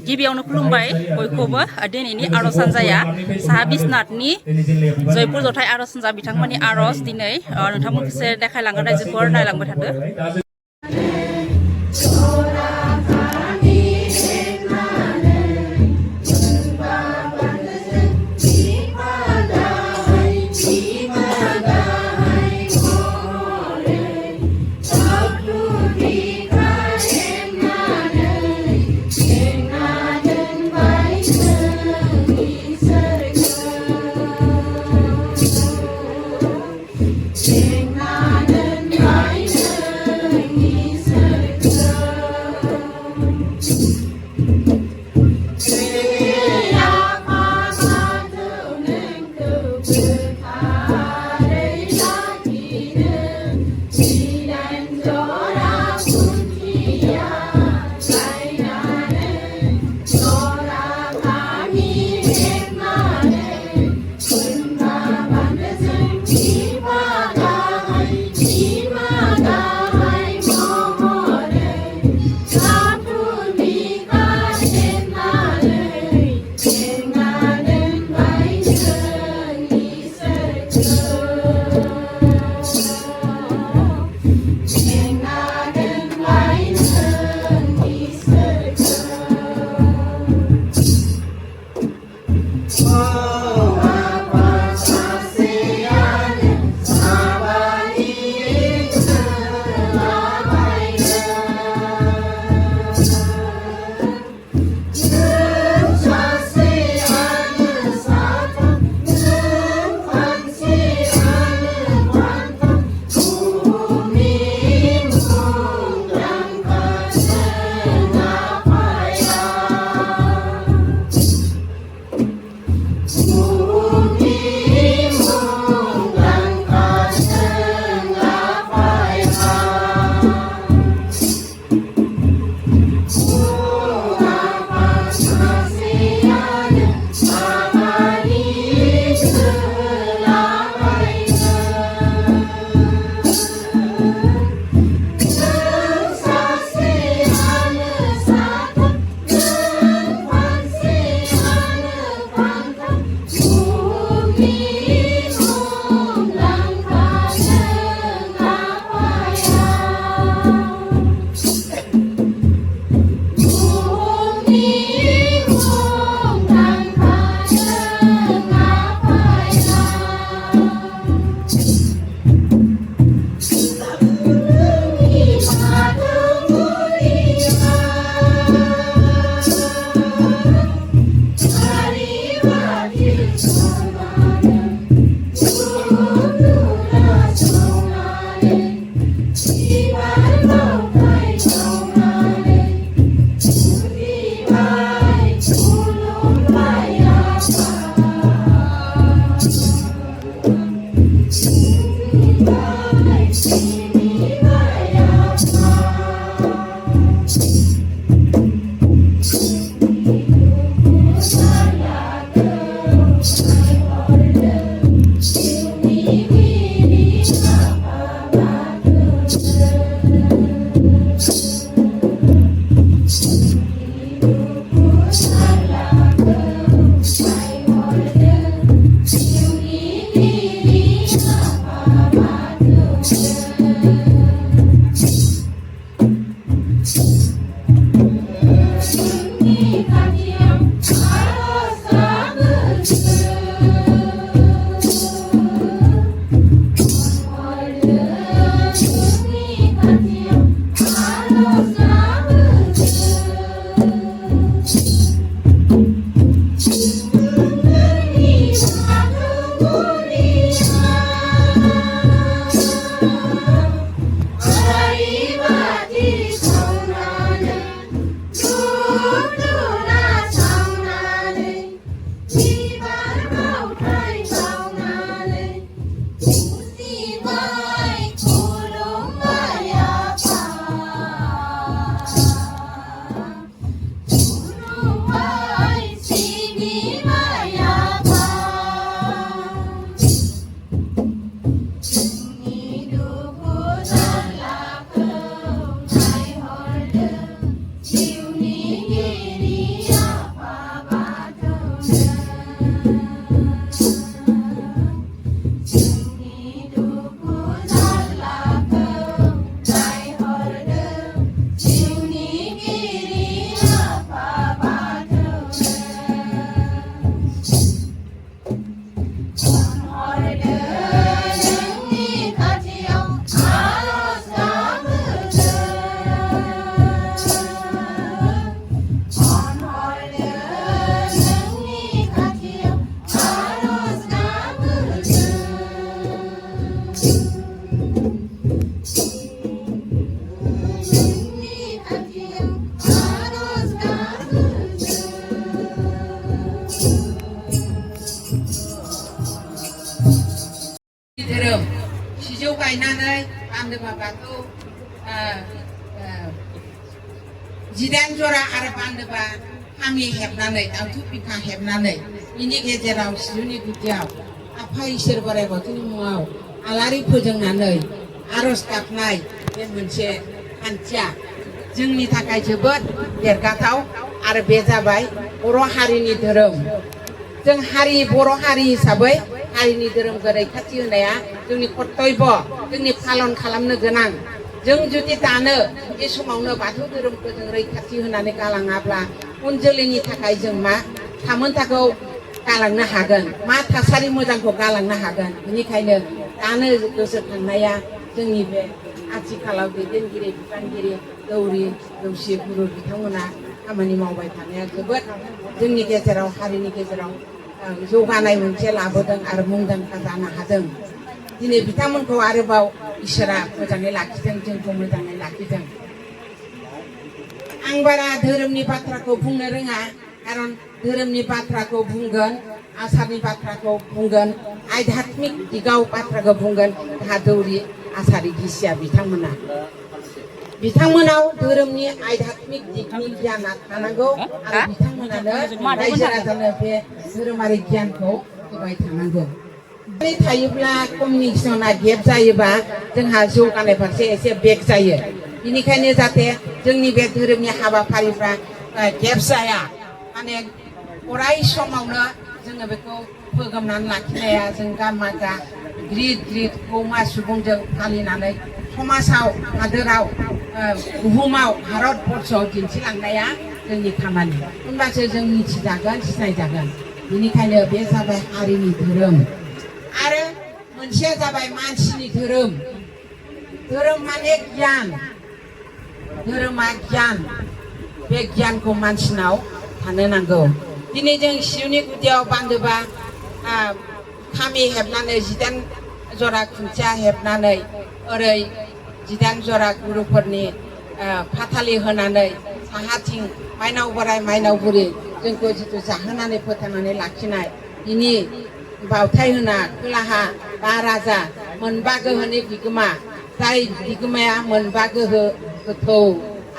गिबियावनो खुलुमबाय बयखौबो दिनैनि आर'ज हान्जाया साहा बिसनाथनि जयपुर जथाय आर'ज हान्जा बिथांमोननि आर'ज दिनै नोंथांमोनखौसो देखायलांगोन रायजोफोर नायलांबाय थादो। माबाखौ जिदाइन जरा आरो बान्दोबा खामि हेबनानै दाउथु बिखा हेबनानै बिनि गेजेराव सिजौनि गुदियाव आफा इसोर बोराइ बाथौनि मुङाव आलारि फोजोंनानै आरज गाबनाय बे मोनसे खान्थिया जोंनि थाखाय जोबोद देरगाथाव आरो बे जाबाय बर' हारिनि धोरोम जों बर' हारि हिसाबै हारिनि धोरोमखौ रैखाथि होनाया जोंनि कर्तब्य जोंनि पालन खालामनो गोनां जों जुदि दानो बे समावनो बाथौ धोरोमखौ जों रैखाथि होनानै गालाङाब्ला उन जोलैनि थाखाय जों मा थामोनथाखौ गालांनो हागोन मा थासारि मोजांखौ गालांनो हागोन बेनिखायनो दानो गोसोखांनाया जोंनि बे आथिखालाव दैदेनगिरि बिबानगिरि दौरि दौसि गुरु बिथांमोना खामानि मावबाय थानाया जोबोद जोंनि गेजेराव हारिनि गेजेराव जौगानाय मोनसे लाबोदों आरो मुंदांखा जानो हादों दिनै बिथांमोनखौ आरोबाव इसोरा मोजाङै लाखिदों जोंखौ मोजाङै लाखिदों आं बारा धोरोमनि बाथ्राखौ बुंनो रोङा खारन धोरोमनि बाथ्राखौ बुंगोन आसारनि बाथ्राखौ बुंगोन आध्यात्मिक दिगाव बाथ्राखौ बुंगोन जोंहा दौरि आसारि गिसिया बिथांमोनाव धोरोमनि आध्यात्मिक दिगनि गियाना थानांगौ आरो बिथांमोनानो रायजो राजानो बे धोरोमारि गियानखौ होबाय थानांगौ थायोब्ला कमिउनिकेशना गेप जायोबा जोंहा जौगानाय फारसे एसे बेक जायो बेनिखायनो जाहाथे जोंनि बे धोरोमनि हाबाफारिफ्रा गेप जाया माने अराय समावनो जोङो बेखौ फोगोमनानै लाखिनाया जों गामागा ग्रिद ग्रिद गौमा सुबुंजों फालिनानै समाजाव हादोराव बुहुमाव भारत बर्षआव दिन्थिलांनाया जोंनि खामानि होनबासो जों मिथिजागोन सिनायजागोन बेनिखायनो बे जाबाय हारिनि धोरोम आरो मोनसेया जाबाय मानसिनि धोरोम धोरोम माने गियान धोरोमा गियान बे गियानखौ मानसिनाव थानो नांगौ दिनै जों सिजौनि गुदियाव बान्दोबा खामि हेबनानै 18 जरा खुन्थिया हेबनानै ओरै 18 जरा गुरुफोरनि फाथालि होनानै साहाथिं माइनाव बोराइ माइनाव बुरि जोंखौ जिथु जाहोनानै फोथांनानै लाखिनाय बिनि बावथाय होना खोलाहा 5 राजा मोनबा गोहोनि बिगोमा जाय बिगोमाया मोनबा गोहो गोथौ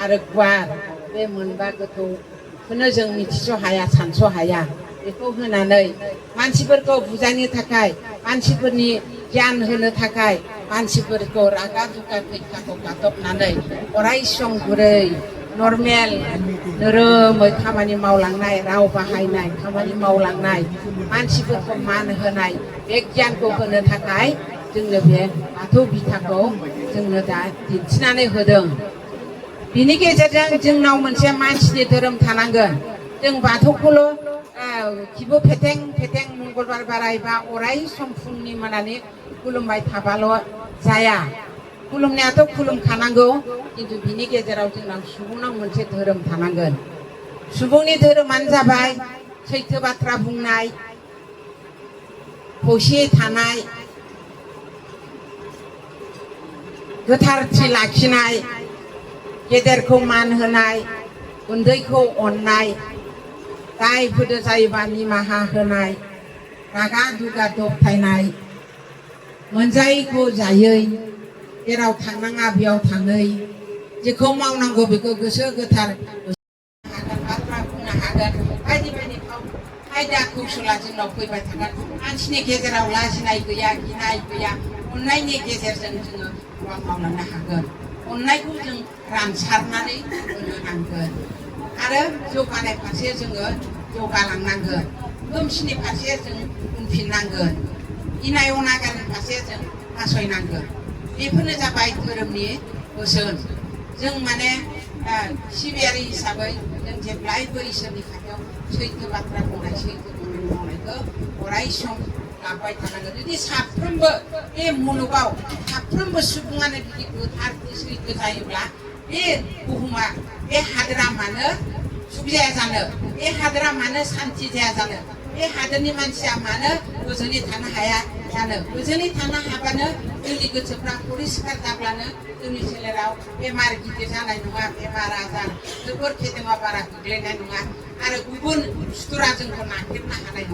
आरो गुवार बे मोनबा गोथौखौनो जों मिथिस' हाया सानस' हाया बेखौ होनानै मानसिफोरखौ बुजायनो थाखाय मानसिफोरनि गियान होनो थाखाय मानसिफोरखौ रागा दुगा खैखाखौ गादबनानै अराय सम गुरै नर्मेल नोरोमै खामानि मावलांनाय राव बाहायनाय खामानि मावलांनाय मानसिफोरखौ मान होनाय बे गियानखौ होनो थाखाय जोंनो बे बाथौ बिथाखौ जोंनो दा दिन्थिनानै होदों बिनि गेजेरजों जोंनाव मोनसे मानसिनि धोरोम थानांगोन जों बाथौखौल' खिबु फेथें फेथें मंगलबार बाराय बा अराय सम फुंनि मोनानि खुलुमबाय थाबाल' जाया खुलुमनायाथ' खुलुमखानांगौ किन्तु बिनि गेजेराव जोंनाव सुबुंनाव मोनसे धोरोम थानांगोन सुबुंनि धोरोमानो जाबाय सैथो बाथ्रा बुंनाय खौसेयै थानाय गोथारथि लाखिनाय गेदेरखौ मान होनाय उन्दैखौ अननाय दाय फोदो जायोबा निमाहा होनाय रागा दुगा दबथायनाय मोनजायैखौ जायै जेराव थांनाङा बेयाव थाङै जेखौ मावनांगौ बेखौ गोसो गोथार बाथ्रा बुंनो हागोन बायदि बायदि आयदा कौशला जोंनाव फैबाय थागोन मानसिनि गेजेराव लाजिनाय गैया गिनाय गैया अननायनि गेजेरजों जोङो हाबा मावलांनो हागोन अननायखौ जों रानसारनानै होनो नांगोन आरो जौगानाय फारसे जोङो जौगालांनांगोन खोमसिनि फारसे जों उनफिननांगोन इनाय अनागारनि फारसे जों नासयनांगोन बेफोरनो जाबाय धोरोमनि बोसोन जों माने सिबियारि हिसाबै जों जेब्लायबो इसोरनि खाथियाव सैथो बाथ्रा बुंनाय सैथो खामानि मावनायखौ अराय सम लांबाय थानांगोन जुदि साफ्रोमबो बे मुलुगाव साफ्रोमबो सुबुङानो बिदि गोथारथि सैथो जायोब्ला बे बुहुमा बे हादोरा मानो सुख जाया जानो बे हादोरा मानो सान्थि जाया जानो बे हादोरनि मानसिया मानो गोजोनै थानो हाया जानो गोजोनै थानो हाबानो जोंनि गोसोफ्रा परिस्कार जाब्लानो जोंनि सोलेराव बेमार गिदिर जानाय नङा बेमार आजार जोबोर खेदेमा बारा गोग्लैनाय नङा आरो गुबुन सुथुरा जोंखौ नाख्रेबनो हानाय नङा